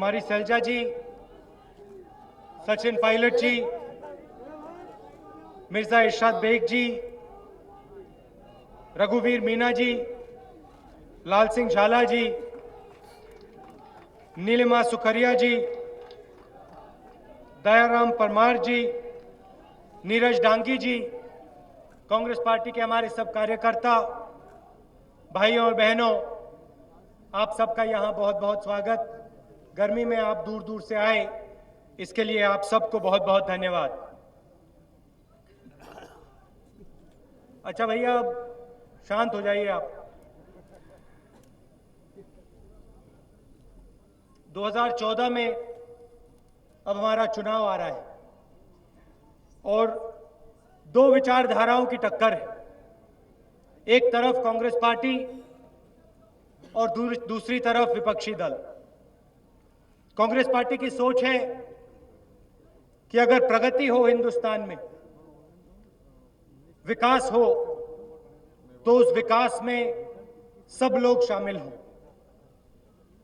हमारी सैलजा जी, सचिन पायलट जी, मिर्जा इरशाद बेग जी, रघुवीर मीना जी, लाल सिंह झाला जी, नीलिमा सुखरिया जी, दयाराम परमार जी, नीरज डांगी जी, कांग्रेस पार्टी के हमारे सब कार्यकर्ता, भाइयों और बहनों, आप सबका यहां बहुत बहुत स्वागत। गर्मी में आप दूर दूर से आए, इसके लिए आप सबको बहुत बहुत धन्यवाद। अच्छा भैया, अब शांत हो जाइए आप। 2014 में अब हमारा चुनाव आ रहा है और दो विचारधाराओं की टक्कर है। एक तरफ कांग्रेस पार्टी और दूसरी तरफ विपक्षी दल। कांग्रेस पार्टी की सोच है कि अगर प्रगति हो हिंदुस्तान में, विकास हो, तो उस विकास में सब लोग शामिल हों।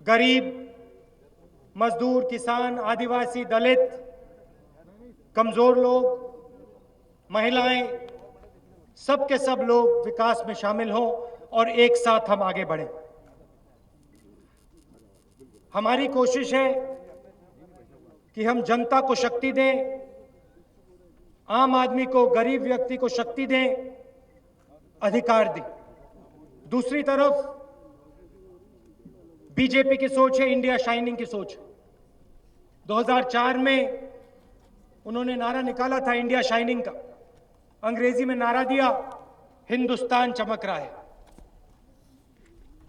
गरीब, मजदूर, किसान, आदिवासी, दलित, कमजोर लोग, महिलाएं, सब के सब लोग विकास में शामिल हों और एक साथ हम आगे बढ़ें। हमारी कोशिश है कि हम जनता को शक्ति दें, आम आदमी को, गरीब व्यक्ति को शक्ति दें, अधिकार दें। दूसरी तरफ बीजेपी की सोच है, इंडिया शाइनिंग की सोच। 2004 में उन्होंने नारा निकाला था इंडिया शाइनिंग का। अंग्रेजी में नारा दिया, हिंदुस्तान चमक रहा है।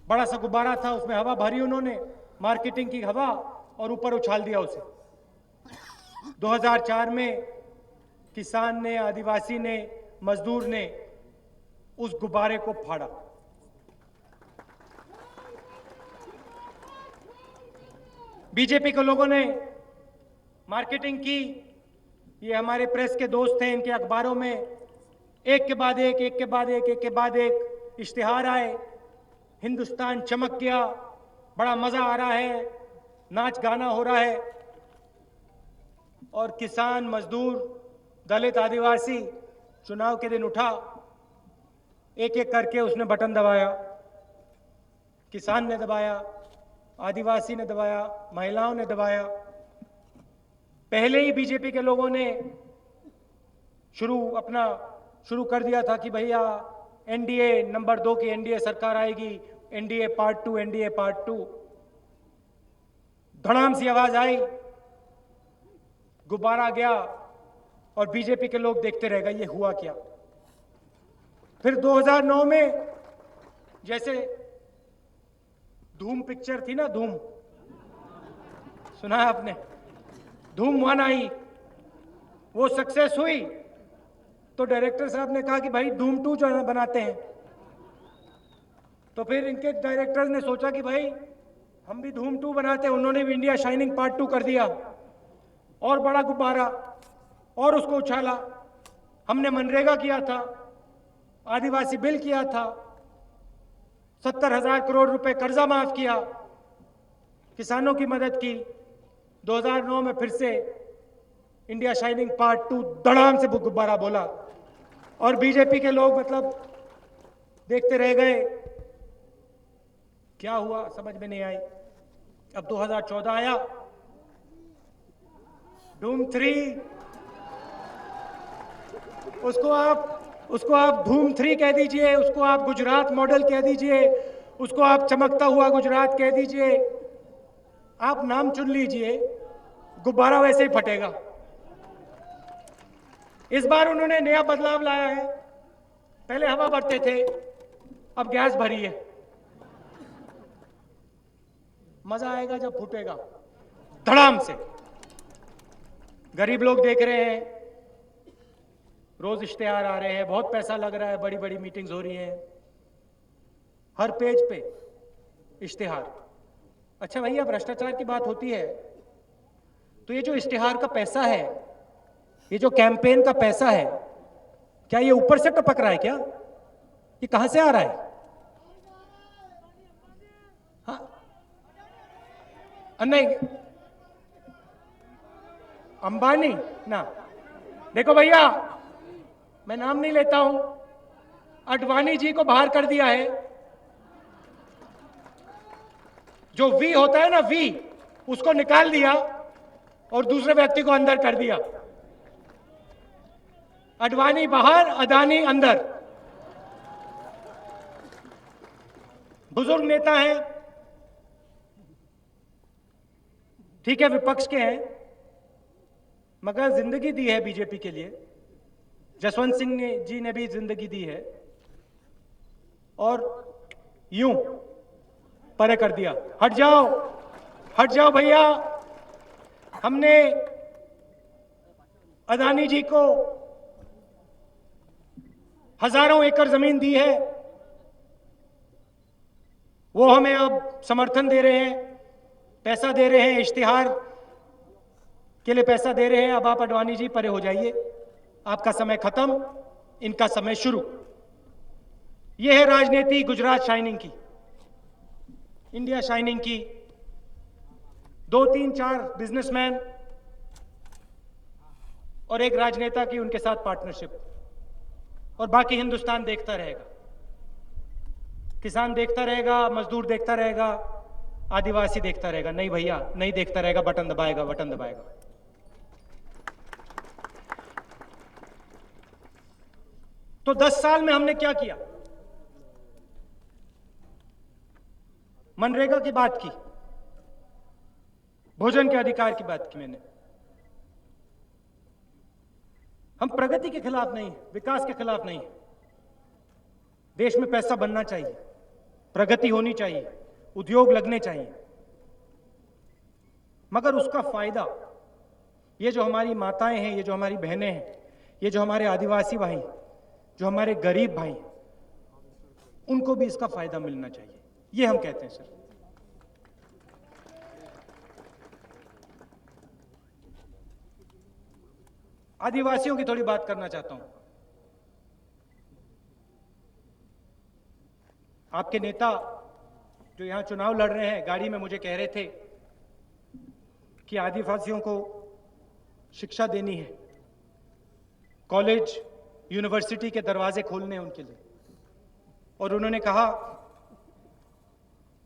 बड़ा सा गुब्बारा था, उसमें हवा भरी उन्होंने, मार्केटिंग की हवा, और ऊपर उछाल दिया उसे। 2004 में किसान ने, आदिवासी ने, मजदूर ने उस गुब्बारे को फाड़ा। बीजेपी के लोगों ने मार्केटिंग की। ये हमारे प्रेस के दोस्त हैं, इनके अखबारों में एक के बाद एक, एक के बाद एक, एक के बाद एक इश्तिहार आए। हिंदुस्तान चमक गया, बड़ा मजा आ रहा है, नाच गाना हो रहा है। और किसान, मजदूर, दलित, आदिवासी चुनाव के दिन उठा, एक एक करके उसने बटन दबाया। किसान ने दबाया, आदिवासी ने दबाया, महिलाओं ने दबाया। पहले ही बीजेपी के लोगों ने शुरू कर दिया था कि भैया एनडीए नंबर 2 की एनडीए सरकार आएगी, एनडीए पार्ट 2, एनडीए पार्ट 2। धड़ाम सी आवाज आई, गुब्बारा गया और बीजेपी के लोग देखते रह गए ये हुआ क्या। फिर 2009 में जैसे धूम पिक्चर थी ना, धूम सुना है आपने, धूम 1 आई, वो सक्सेस हुई तो डायरेक्टर साहब ने कहा कि भाई धूम 2 जो है बनाते हैं। तो फिर इनके डायरेक्टर ने सोचा कि भाई हम भी धूम 2 बनाते हैं। उन्होंने भी इंडिया शाइनिंग पार्ट 2 कर दिया, और बड़ा गुब्बारा, और उसको उछाला। हमने मनरेगा किया था, आदिवासी बिल किया था, 70,000 करोड़ रुपए कर्जा माफ किया, किसानों की मदद की। 2009 में फिर से इंडिया शाइनिंग पार्ट 2 धड़ाम से गुब्बारा बोला और बीजेपी के लोग मतलब देखते रह गए। क्या हुआ समझ में नहीं आई। अब 2014 आया, धूम 3, उसको आप धूम 3 कह दीजिए, उसको आप गुजरात मॉडल कह दीजिए, उसको आप चमकता हुआ गुजरात कह दीजिए, आप नाम चुन लीजिए, गुब्बारा वैसे ही फटेगा। इस बार उन्होंने नया बदलाव लाया है। पहले हवा भरते थे, अब गैस भरी है। मजा आएगा जब फूटेगा धड़ाम से। गरीब लोग देख रहे हैं, रोज इश्तेहार आ रहे हैं, बहुत पैसा लग रहा है, बड़ी बड़ी मीटिंग्स हो रही हैं, हर पेज पे इश्तेहार। अच्छा भैया, भ्रष्टाचार की बात होती है तो ये जो इश्तेहार का पैसा है, ये जो कैंपेन का पैसा है, क्या ये ऊपर से टपक रहा है क्या? ये कहां से आ रहा है? हाँ नहीं, अंबानी ना, देखो भैया, मैं नाम नहीं लेता हूं, अडवाणी जी को बाहर कर दिया है। जो वी होता है ना, वी, उसको निकाल दिया और दूसरे व्यक्ति को अंदर कर दिया। अडवाणी बाहर, अदानी अंदर। बुजुर्ग नेता हैं, ठीक है, विपक्ष के हैं, मगर जिंदगी दी है बीजेपी के लिए। जसवंत सिंह जी ने भी जिंदगी दी है और यूं परे कर दिया। हट जाओ, हट जाओ भैया। हमने अदानी जी को हजारों एकड़ जमीन दी है, वो हमें अब समर्थन दे रहे हैं, पैसा दे रहे हैं, इश्तिहार के लिए पैसा दे रहे हैं। अब आप अडवाणी जी परे हो जाइए, आपका समय खत्म, इनका समय शुरू। यह है राजनीति गुजरात शाइनिंग की, इंडिया शाइनिंग की। 2-3-4 बिजनेसमैन और एक राजनेता की उनके साथ पार्टनरशिप, और बाकी हिंदुस्तान देखता रहेगा। किसान देखता रहेगा, मजदूर देखता रहेगा, आदिवासी देखता रहेगा। नहीं भैया, नहीं देखता रहेगा, बटन दबाएगा, बटन दबाएगा। तो 10 साल में हमने क्या किया? मनरेगा की बात की, भोजन के अधिकार की बात की मैंने। हम प्रगति के खिलाफ नहीं, विकास के खिलाफ नहीं। देश में पैसा बनना चाहिए, प्रगति होनी चाहिए, उद्योग लगने चाहिए, मगर उसका फायदा ये जो हमारी माताएं हैं, ये जो हमारी बहनें हैं, ये जो हमारे आदिवासी भाई, जो हमारे गरीब भाई, उनको भी इसका फायदा मिलना चाहिए, ये हम कहते हैं सर। आदिवासियों की थोड़ी बात करना चाहता हूं। आपके नेता जो यहां चुनाव लड़ रहे हैं, गाड़ी में मुझे कह रहे थे कि आदिवासियों को शिक्षा देनी है, कॉलेज यूनिवर्सिटी के दरवाजे खोलने हैं उनके लिए, और उन्होंने कहा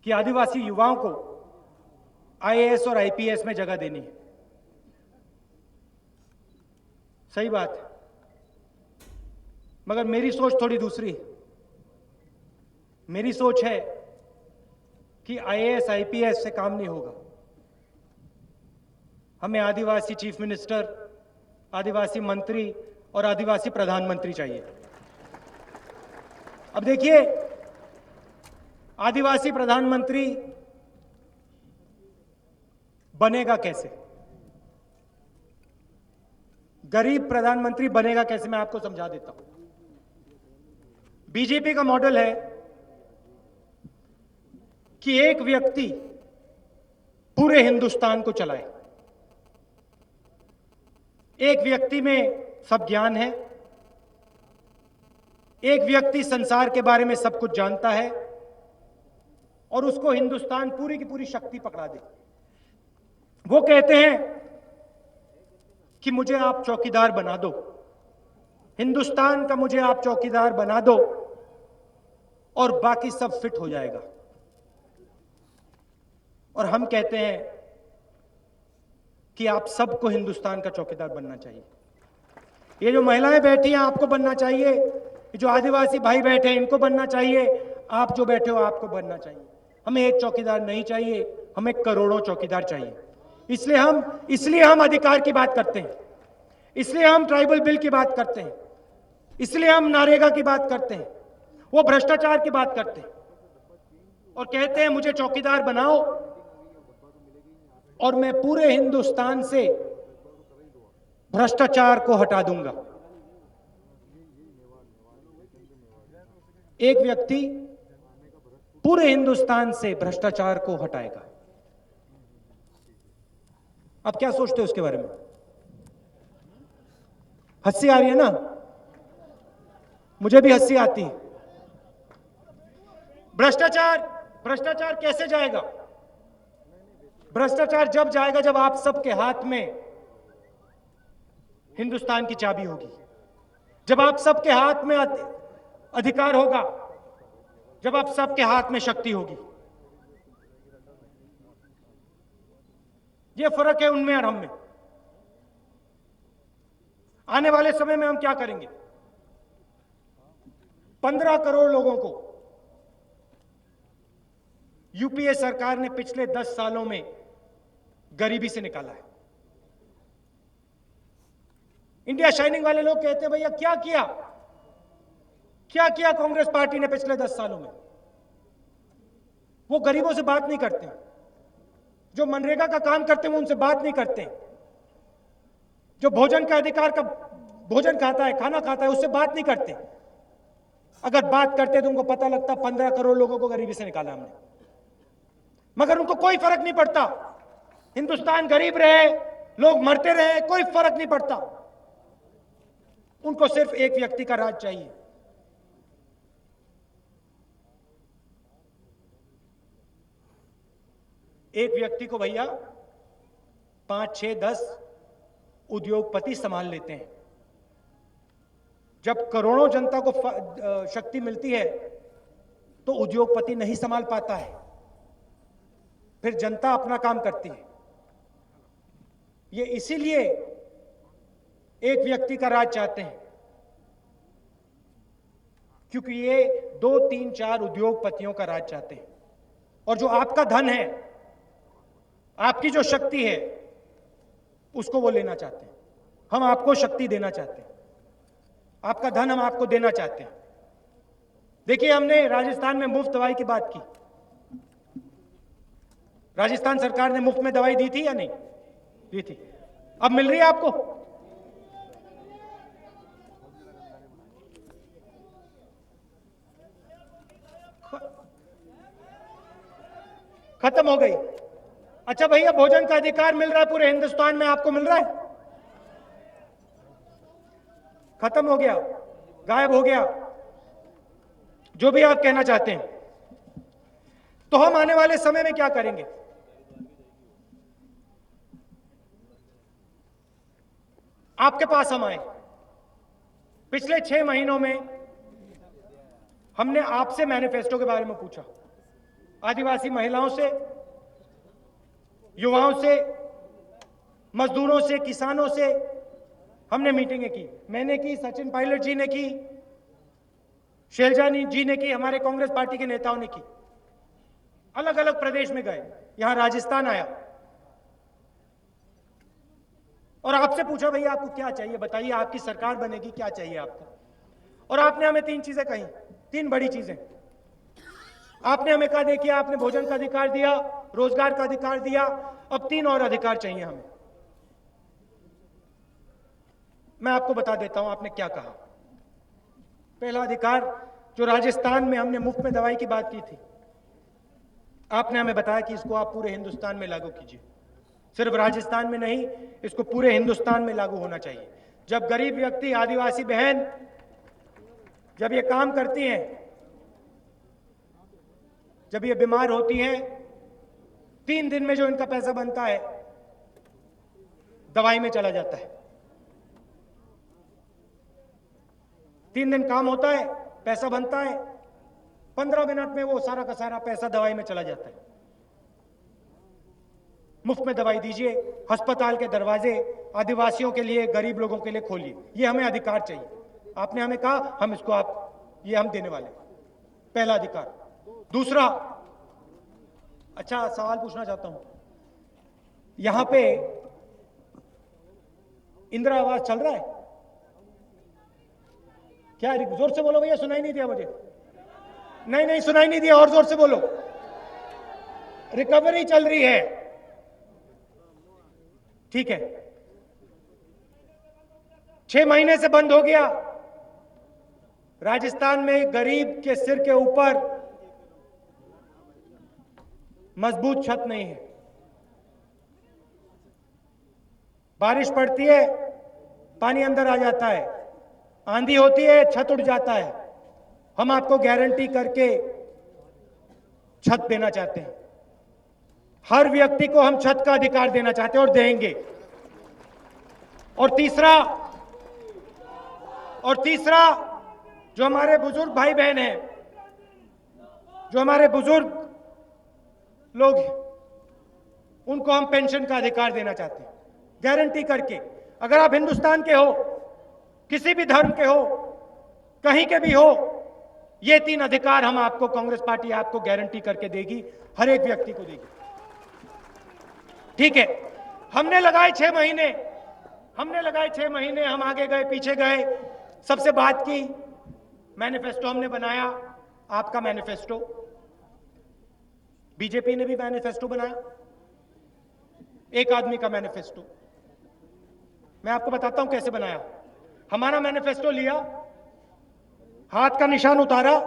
कि आदिवासी युवाओं को आईएएस और आईपीएस में जगह देनी है। सही बात है, मगर मेरी सोच थोड़ी दूसरी है। मेरी सोच है कि आईएएस आईपीएस से काम नहीं होगा। हमें आदिवासी चीफ मिनिस्टर, आदिवासी मंत्री और आदिवासी प्रधानमंत्री चाहिए। अब देखिए, आदिवासी प्रधानमंत्री बनेगा कैसे, गरीब प्रधानमंत्री बनेगा कैसे, मैं आपको समझा देता हूं। बीजेपी का मॉडल है कि एक व्यक्ति पूरे हिंदुस्तान को चलाए। एक व्यक्ति में सब ज्ञान है, एक व्यक्ति संसार के बारे में सब कुछ जानता है, और उसको हिंदुस्तान पूरी की पूरी शक्ति पकड़ा दे। वो कहते हैं कि मुझे आप चौकीदार बना दो, हिंदुस्तान का मुझे आप चौकीदार बना दो, और बाकी सब फिट हो जाएगा। और हम कहते हैं कि आप सबको हिंदुस्तान का चौकीदार बनना चाहिए। ये जो महिलाएं बैठी हैं, आपको बनना चाहिए, ये जो आदिवासी भाई बैठे हैं, इनको बनना चाहिए, आप जो बैठे हो आपको बनना चाहिए। हमें एक चौकीदार नहीं चाहिए, हमें करोड़ों चौकीदार चाहिए। इसलिए हम अधिकार की बात करते हैं, इसलिए हम ट्राइबल बिल की बात करते हैं, इसलिए हम नरेगा की बात करते हैं, वो भ्रष्टाचार की बात करते हैं, और कहते हैं मुझे चौकीदार बनाओ और मैं पूरे हिंदुस्तान से भ्रष्टाचार को हटा दूंगा। एक व्यक्ति पूरे हिंदुस्तान से भ्रष्टाचार को हटाएगा। आप क्या सोचते हो उसके बारे में? हंसी आ रही है ना? मुझे भी हंसी आती है। भ्रष्टाचार कैसे जाएगा? भ्रष्टाचार जब जाएगा जब आप सबके हाथ में हिंदुस्तान की चाबी होगी। जब आप सबके हाथ में अधिकार होगा, जब आप सबके हाथ में शक्ति होगी। यह फर्क है उनमें और हम में। आने वाले समय में हम क्या करेंगे? 15 करोड़ लोगों को यूपीए सरकार ने पिछले 10 सालों में गरीबी से निकाला है। इंडिया शाइनिंग वाले लोग कहते हैं भैया क्या किया, क्या किया कांग्रेस पार्टी ने पिछले 10 सालों में? वो गरीबों से बात नहीं करते, जो मनरेगा का काम करते हैं वो उनसे बात नहीं करते, जो भोजन का अधिकार का भोजन खाता है, खाना खाता है, उससे बात नहीं करते। अगर बात करते तो उनको पता लगता 15 करोड़ लोगों को गरीबी से निकाला हमने, मगर उनको कोई फर्क नहीं पड़ता। हिंदुस्तान गरीब रहे, लोग मरते रहे, कोई फर्क नहीं पड़ता। उनको सिर्फ एक व्यक्ति का राज चाहिए। एक व्यक्ति को भैया 5, 6, 10 उद्योगपति संभाल लेते हैं। जब करोड़ों जनता को शक्ति मिलती है तो उद्योगपति नहीं संभाल पाता है, फिर जनता अपना काम करती है। ये इसीलिए एक व्यक्ति का राज चाहते हैं, क्योंकि ये 2, 3, 4 उद्योगपतियों का राज चाहते हैं। और जो आपका धन है, आपकी जो शक्ति है, उसको वो लेना चाहते हैं। हम आपको शक्ति देना चाहते हैं, आपका धन हम आपको देना चाहते हैं। देखिए, हमने राजस्थान में मुफ्त दवाई की बात की। राजस्थान सरकार ने मुफ्त में दवाई दी थी या नहीं दी थी? अब मिल रही है आपको? खत्म हो गई। अच्छा भैया, भोजन का अधिकार मिल रहा है पूरे हिंदुस्तान में, आपको मिल रहा है? खत्म हो गया, गायब हो गया, जो भी आप कहना चाहते हैं। तो हम आने वाले समय में क्या करेंगे? आपके पास हम आए। पिछले 6 महीनों में हमने आपसे मैनिफेस्टो के बारे में पूछा। आदिवासी महिलाओं से, युवाओं से, मजदूरों से, किसानों से हमने मीटिंगें की। मैंने की, सचिन पायलट जी ने की, शैलजा जी ने की, हमारे कांग्रेस पार्टी के नेताओं ने की। अलग अलग प्रदेश में गए, यहां राजस्थान आया और आपसे पूछा भैया आपको क्या चाहिए, बताइए, आपकी सरकार बनेगी, क्या चाहिए आपको? और आपने हमें 3 चीजें कही, 3 बड़ी चीजें। आपने हमें कहा देखिए, आपने भोजन का अधिकार दिया, रोजगार का अधिकार दिया, अब 3 और अधिकार चाहिए हमें। मैं आपको बता देता हूं आपने क्या कहा। पहला अधिकार, जो राजस्थान में हमने मुफ्त में दवाई की बात की थी, आपने हमें बताया कि इसको आप पूरे हिंदुस्तान में लागू कीजिए। सिर्फ राजस्थान में नहीं, इसको पूरे हिंदुस्तान में लागू होना चाहिए। जब गरीब व्यक्ति, आदिवासी बहन जब ये काम करती हैं, जब ये बीमार होती हैं, 3 दिन में जो इनका पैसा बनता है दवाई में चला जाता है। 3 दिन काम होता है, पैसा बनता है, 15 मिनट में वो सारा का सारा पैसा दवाई में चला जाता है। मुफ्त में दवाई दीजिए, अस्पताल के दरवाजे आदिवासियों के लिए, गरीब लोगों के लिए खोलिए। ये हमें अधिकार चाहिए। आपने हमें कहा हम इसको ये हम देने वाले। पहला अधिकार। दूसरा, अच्छा सवाल पूछना चाहता हूं, यहां पे इंदिरा आवास चल रहा है क्या? जोर से बोलो भैया, सुनाई नहीं दिया मुझे। नहीं सुनाई नहीं दिया, और जोर से बोलो। रिकवरी चल रही है, ठीक है। 6 महीने से बंद हो गया। राजस्थान में गरीब के सिर के ऊपर मजबूत छत नहीं है। बारिश पड़ती है, पानी अंदर आ जाता है, आंधी होती है, छत उड़ जाता है। हम आपको गारंटी करके छत देना चाहते हैं। हर व्यक्ति को हम छत का अधिकार देना चाहते हैं और देंगे। और तीसरा, और तीसरा, जो हमारे बुजुर्ग भाई बहन हैं, जो हमारे बुजुर्ग लोग हैं, उनको हम पेंशन का अधिकार देना चाहते हैं, गारंटी करके। अगर आप हिंदुस्तान के हो, किसी भी धर्म के हो, कहीं के भी हो, ये 3 अधिकार हम आपको, कांग्रेस पार्टी आपको गारंटी करके देगी, हर एक व्यक्ति को देगी। ठीक है, हमने लगाए 6 महीने, हम आगे गए पीछे गए, सबसे बात की, मैनिफेस्टो हमने बनाया, आपका मैनिफेस्टो, बीजेपी ने भी मैनिफेस्टो बनाया, एक आदमी का मैनिफेस्टो। मैं आपको बताता हूं कैसे बनाया। हमारा मैनिफेस्टो लिया, हाथ का निशान उतारा,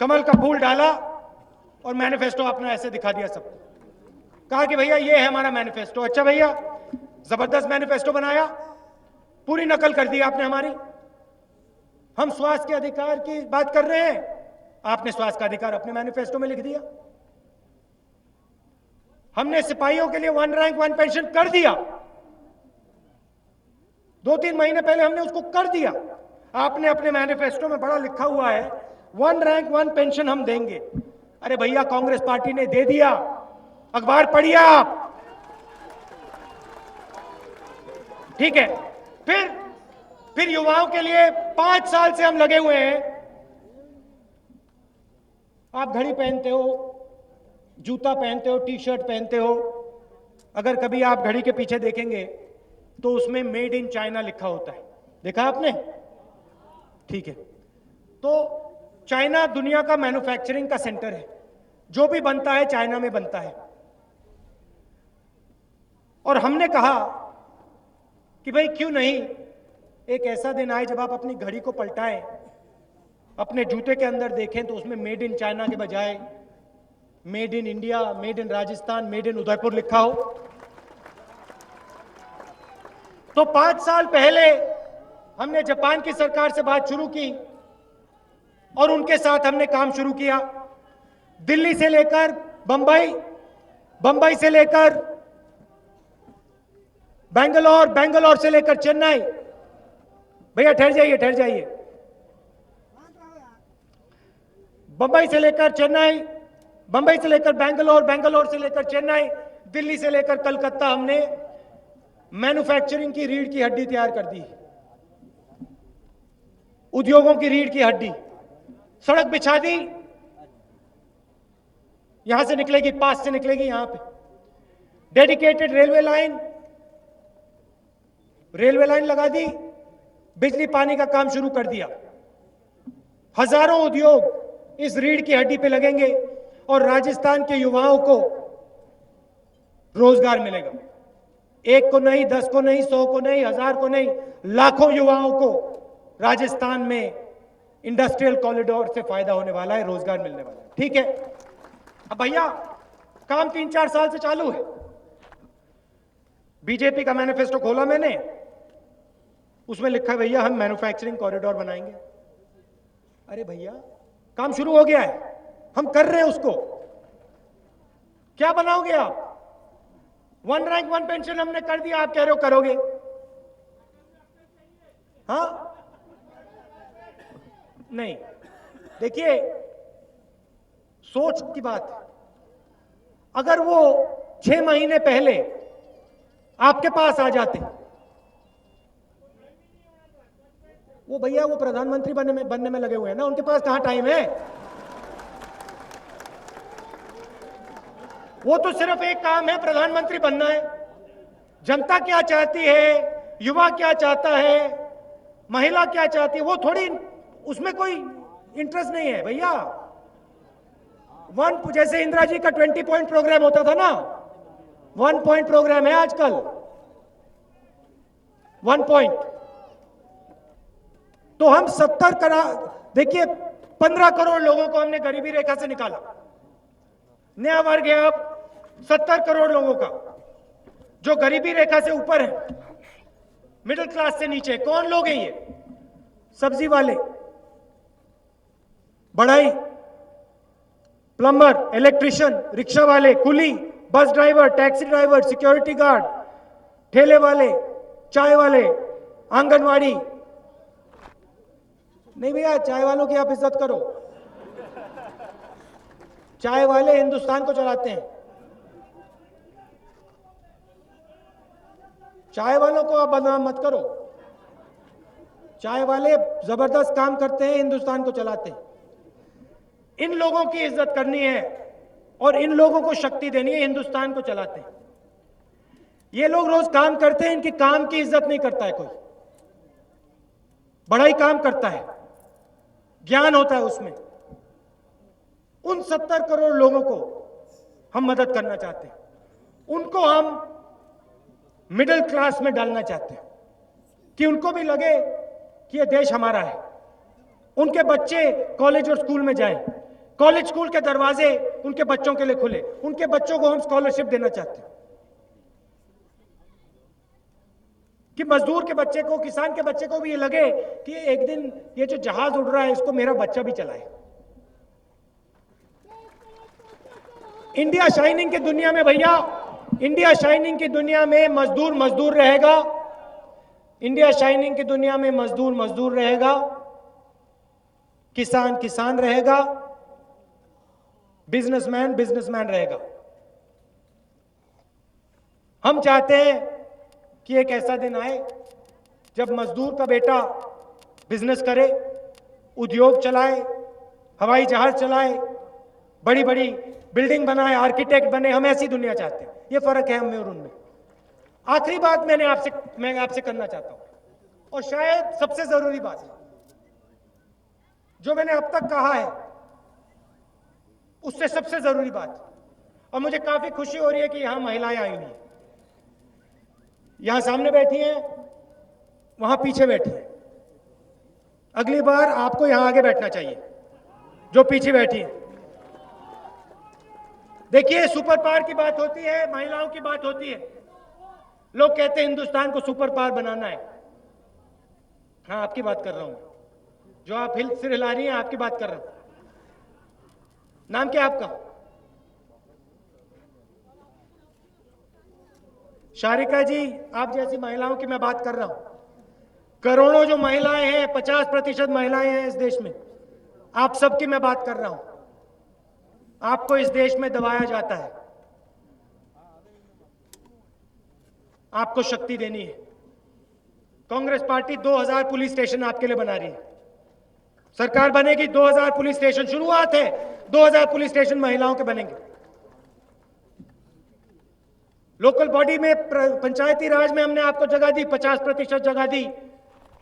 कमल का फूल डाला और मैनिफेस्टो अपना ऐसे दिखा दिया सबको, कहा कि भैया ये है हमारा मैनिफेस्टो। अच्छा भैया, जबरदस्त मैनिफेस्टो बनाया, पूरी नकल कर दी आपने हमारी। हम स्वास्थ्य के अधिकार की बात कर रहे हैं, आपने स्वास्थ्य का अधिकार अपने मैनिफेस्टो में लिख दिया। हमने सिपाहियों के लिए 1 रैंक 1 पेंशन कर दिया, 2-3 महीने पहले हमने उसको कर दिया। आपने अपने मैनिफेस्टो में बड़ा लिखा हुआ है 1 रैंक 1 पेंशन हम देंगे। अरे भैया, कांग्रेस पार्टी ने दे दिया, अखबार पढ़िए आप। ठीक है, फिर युवाओं के लिए 5 साल से हम लगे हुए हैं। आप घड़ी पहनते हो, जूता पहनते हो, टी शर्ट पहनते हो, अगर कभी आप घड़ी के पीछे देखेंगे तो उसमें मेड इन चाइना लिखा होता है, देखा आपने? ठीक है, तो चाइना दुनिया का मैन्युफैक्चरिंग का सेंटर है, जो भी बनता है चाइना में बनता है। और हमने कहा कि भाई क्यों नहीं एक ऐसा दिन आए जब आप अपनी घड़ी को पलटाएं, अपने जूते के अंदर देखें तो उसमें मेड इन चाइना के बजाय made in India, made in Rajasthan, made in Udaipur लिखा हो। तो 5 साल पहले हमने जापान की सरकार से बात शुरू की और उनके साथ हमने काम शुरू किया। दिल्ली से लेकर बंबई, बंबई से लेकर बेंगलोर, बेंगलोर से लेकर चेन्नई। भैया ठहर जाइए, बंबई से लेकर चेन्नई, बंबई से लेकर बेंगलोर, बेंगलोर से लेकर चेन्नई, दिल्ली से लेकर कलकत्ता, हमने मैन्युफैक्चरिंग की रीढ़ की हड्डी तैयार कर दी, उद्योगों की रीढ़ की हड्डी। सड़क बिछा दी, यहां से निकलेगी, पास से निकलेगी यहां पे। डेडिकेटेड रेलवे लाइन लगा दी, बिजली पानी का काम शुरू कर दिया। हजारों उद्योग इस रीढ़ की हड्डी पे लगेंगे और राजस्थान के युवाओं को रोजगार मिलेगा। 1 को नहीं, 10 को नहीं, 100 को नहीं, 1000 को नहीं, लाखों युवाओं को राजस्थान में इंडस्ट्रियल कॉरिडोर से फायदा होने वाला है, रोजगार मिलने वाला है। ठीक है, अब भैया काम 3-4 साल से चालू है। बीजेपी का मैनिफेस्टो खोला मैंने, उसमें लिखा है भैया हम मैन्युफैक्चरिंग कॉरिडोर बनाएंगे। अरे भैया काम शुरू हो गया है, हम कर रहे हैं उसको। क्या बनाओगे आप? 1 रैंक 1 पेंशन हमने कर दिया, आप कह रहे हो करोगे? हाँ नहीं, देखिए सोच की बात है। अगर वो 6 महीने पहले आपके पास आ जाते, वो भैया वो प्रधानमंत्री बनने में लगे हुए हैं ना, उनके पास कहां टाइम है? वो तो सिर्फ एक काम है, प्रधानमंत्री बनना है। जनता क्या चाहती है, युवा क्या चाहता है, महिला क्या चाहती है, वो थोड़ी, उसमें कोई इंटरेस्ट नहीं है भैया। जैसे इंदिरा जी का 20 पॉइंट प्रोग्राम होता था ना, 1 पॉइंट प्रोग्राम है आजकल, 1 पॉइंट। तो हम 70 करोड़, देखिए 15 करोड़ लोगों को हमने गरीबी रेखा से निकाला। नया वर्ग है अब 70 करोड़ लोगों का जो गरीबी रेखा से ऊपर है, मिडिल क्लास से नीचे। कौन लोग हैं ये? सब्जी वाले, बढ़ई, प्लम्बर, इलेक्ट्रिशियन, रिक्शा वाले, कुली, bus driver, taxi driver, security guard, ठेले वाले, चाय वाले, आंगनवाड़ी, नहीं भैया, चाय वालों की आप इज्जत करो। चाय वाले हिंदुस्तान को चलाते हैं। चाय वालों को आप बदनाम मत करो। चाय वाले जबरदस्त काम करते हैं, हिंदुस्तान को चलाते हैं। इन लोगों की इज्जत करनी है और इन लोगों को शक्ति देनी है, हिंदुस्तान को चलाते हैं। ये लोग रोज काम करते हैं, इनकी काम की इज्जत नहीं करता है कोई। बड़ा ही काम करता है, ज्ञान होता है उसमें। उन 70 करोड़ लोगों को हम मदद करना चाहते हैं, उनको हम मिडिल क्लास में डालना चाहते हैं कि उनको भी लगे कि ये देश हमारा है। उनके बच्चे कॉलेज और स्कूल में जाएं, कॉलेज स्कूल के दरवाजे उनके बच्चों के लिए खुले, उनके बच्चों को हम स्कॉलरशिप देना चाहते हैं कि मजदूर के बच्चे को, किसान के बच्चे को भी ये लगे कि एक दिन ये जो जहाज उड़ रहा है इसको मेरा बच्चा भी चलाए। इंडिया शाइनिंग की दुनिया में भैया, इंडिया शाइनिंग की दुनिया में मजदूर मजदूर रहेगा। इंडिया शाइनिंग की दुनिया में मजदूर मजदूर रहेगा, किसान किसान रहेगा, बिजनेसमैन बिजनेसमैन रहेगा। हम चाहते हैं कि एक ऐसा दिन आए जब मजदूर का बेटा बिजनेस करे, उद्योग चलाए, हवाई जहाज चलाए, बड़ी बड़ी बिल्डिंग बनाए, आर्किटेक्ट बने। हम ऐसी दुनिया चाहते हैं। ये फर्क है हम में और उनमें। आखिरी बात मैं आपसे करना चाहता हूं, और शायद सबसे जरूरी बात जो मैंने अब तक कहा है उससे सबसे जरूरी बात, और मुझे काफी खुशी हो रही है कि यहां महिलाएं आई हुई हैं, यहां सामने बैठी हैं, वहां पीछे बैठी हैं। अगली बार आपको यहां आगे बैठना चाहिए, जो पीछे बैठी है। देखिए, सुपर पावर की बात होती है, महिलाओं की बात होती है। लोग कहते हैं हिंदुस्तान को सुपर पावर बनाना है। हाँ, आपकी बात कर रहा हूं, जो आप सिर हिला रही हैं, आपकी बात कर रहा हूं। नाम क्या आपका? शारिका जी, आप जैसी महिलाओं की मैं बात कर रहा हूं। करोड़ों जो महिलाएं हैं, 50% महिलाएं हैं इस देश में, आप सबकी मैं बात कर रहा हूं। आपको इस देश में दबाया जाता है, आपको शक्ति देनी है। कांग्रेस पार्टी 2000 पुलिस स्टेशन आपके लिए बना रही है। सरकार बनेगी, 2000 पुलिस स्टेशन, शुरुआत है, 2000 पुलिस स्टेशन महिलाओं के बनेंगे। लोकल बॉडी में, पंचायती राज में हमने आपको जगह दी, 50% जगह दी।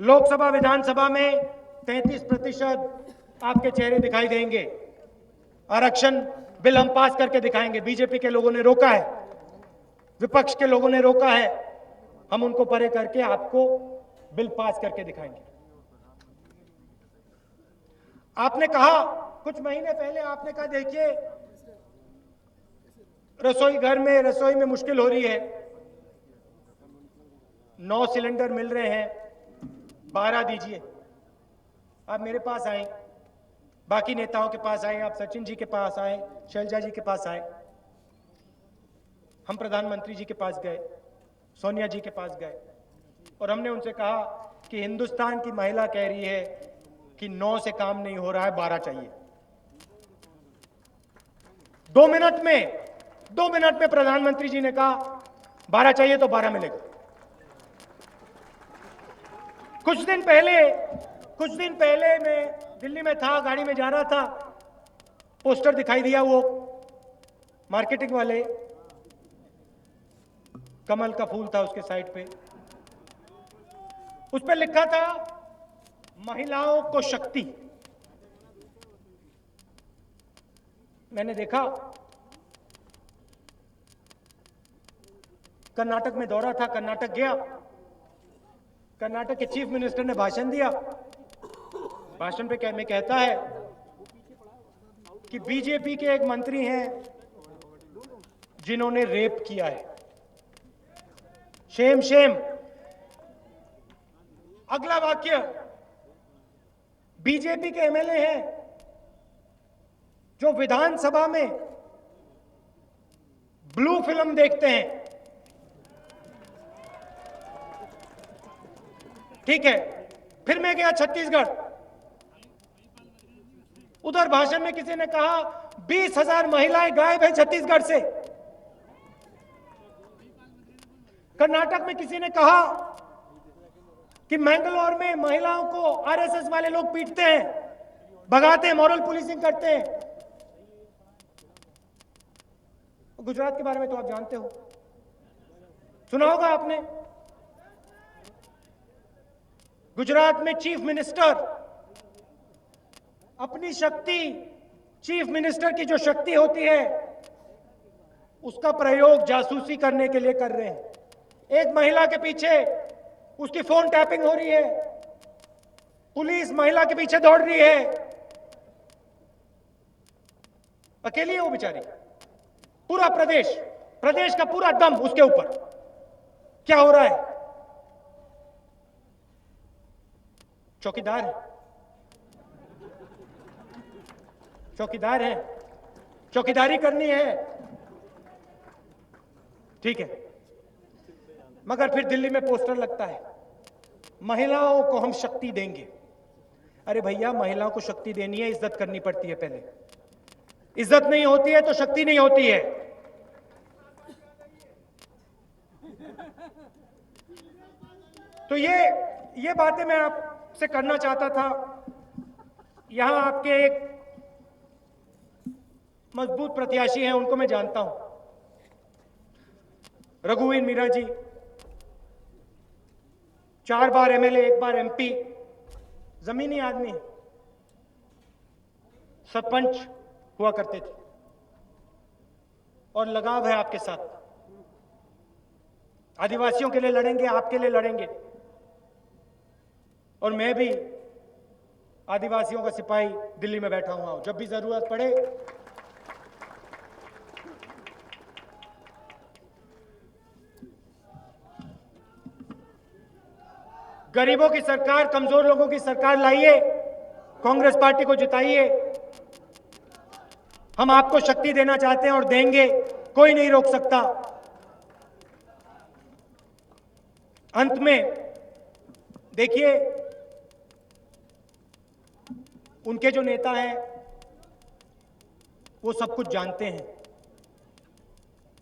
लोकसभा विधानसभा में 33% आपके चेहरे दिखाई देंगे। आरक्षण बिल हम पास करके दिखाएंगे। बीजेपी के लोगों ने रोका है, विपक्ष के लोगों ने रोका है, हम उनको परे करके आपको बिल पास करके दिखाएंगे। आपने कहा कुछ महीने पहले, आपने कहा देखिए रसोई में मुश्किल हो रही है, 9 सिलेंडर मिल रहे हैं, 12 दीजिए। आप मेरे पास आए, बाकी नेताओं के पास आए, आप सचिन जी के पास आए, शैलजा जी के पास आए, हम प्रधानमंत्री जी के पास गए, सोनिया जी के पास गए, और हमने उनसे कहा कि हिंदुस्तान की महिला कह रही है कि 9 से काम नहीं हो रहा है, 12 चाहिए। 2 मिनट में प्रधानमंत्री जी ने कहा 12 चाहिए तो 12 मिलेगा। कुछ दिन पहले मैं दिल्ली में था, गाड़ी में जा रहा था, पोस्टर दिखाई दिया, वो मार्केटिंग वाले, कमल का फूल था उसके साइड पे, उस पर लिखा था महिलाओं को शक्ति। मैंने देखा, कर्नाटक में दौरा था, कर्नाटक गया, कर्नाटक के चीफ मिनिस्टर ने भाषण दिया। भाषण पे में कहता है कि बीजेपी के एक मंत्री हैं जिन्होंने रेप किया है, शेम शेम। अगला वाक्य, बीजेपी के एमएलए हैं जो विधानसभा में ब्लू फिल्म देखते हैं। ठीक है, फिर मैं गया छत्तीसगढ़, उधर भाषण में किसी ने कहा 20,000 महिलाएं गायब है छत्तीसगढ़ से। कर्नाटक में किसी ने कहा कि मैंगलोर में महिलाओं को आरएसएस वाले लोग पीटते हैं, भगाते हैं, मॉरल पुलिसिंग करते हैं। गुजरात के बारे में तो आप जानते हो, सुना होगा आपने। गुजरात में चीफ मिनिस्टर अपनी शक्ति, चीफ मिनिस्टर की जो शक्ति होती है उसका प्रयोग जासूसी करने के लिए कर रहे हैं। एक महिला के पीछे उसकी फोन टैपिंग हो रही है, पुलिस महिला के पीछे दौड़ रही है, अकेली है वो बेचारी, पूरा प्रदेश का पूरा दम उसके ऊपर। क्या हो रहा है? चौकीदार है, चौकीदारी करनी है, ठीक है। मगर फिर दिल्ली में पोस्टर लगता है, महिलाओं को हम शक्ति देंगे। अरे भैया, महिलाओं को शक्ति देनी है, इज्जत करनी पड़ती है पहले। इज्जत नहीं होती है तो शक्ति नहीं होती है। तो ये बातें मैं आपसे करना चाहता था। यहां आपके एक मजबूत प्रत्याशी हैं, उनको मैं जानता हूं, रघुवीर मीणा जी, 4 बार एमएलए, 1 बार एमपी, जमीनी आदमी, सरपंच हुआ करते थे और लगाव है आपके साथ। आदिवासियों के लिए लड़ेंगे, आपके लिए लड़ेंगे। और मैं भी आदिवासियों का सिपाही दिल्ली में बैठा हुआ हूं, जब भी जरूरत पड़े गरीबों की सरकार, कमजोर लोगों की सरकार लाइए, कांग्रेस पार्टी को जिताइए। हम आपको शक्ति देना चाहते हैं और देंगे, कोई नहीं रोक सकता। अंत में देखिए, उनके जो नेता हैं वो सब कुछ जानते हैं,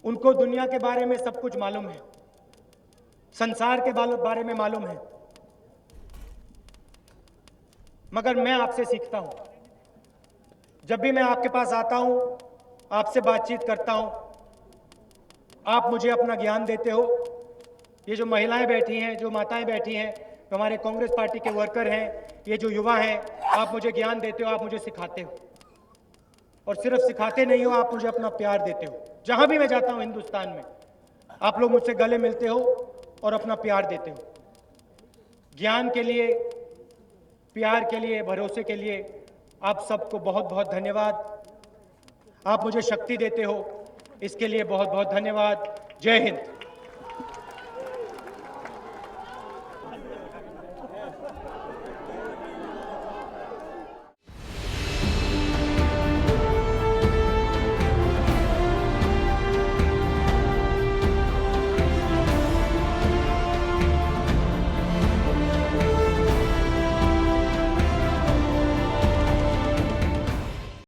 उनको दुनिया के बारे में सब कुछ मालूम है, संसार के बारे में मालूम है। मगर मैं आपसे सीखता हूं, जब भी मैं आपके पास आता हूं, आपसे बातचीत करता हूं, आप मुझे अपना ज्ञान देते हो। ये जो महिलाएं बैठी हैं, जो माताएं बैठी हैं, जो हमारे कांग्रेस पार्टी के वर्कर हैं, ये जो युवा हैं, आप मुझे ज्ञान देते हो, आप मुझे सिखाते हो। और सिर्फ सिखाते नहीं हो, आप मुझे अपना प्यार देते हो। जहां भी मैं जाता हूं हिंदुस्तान में, आप लोग मुझसे गले मिलते हो और अपना प्यार देते हो। ज्ञान के लिए, प्यार के लिए, भरोसे के लिए आप सबको बहुत बहुत धन्यवाद। आप मुझे शक्ति देते हो, इसके लिए बहुत बहुत धन्यवाद। जय हिंद।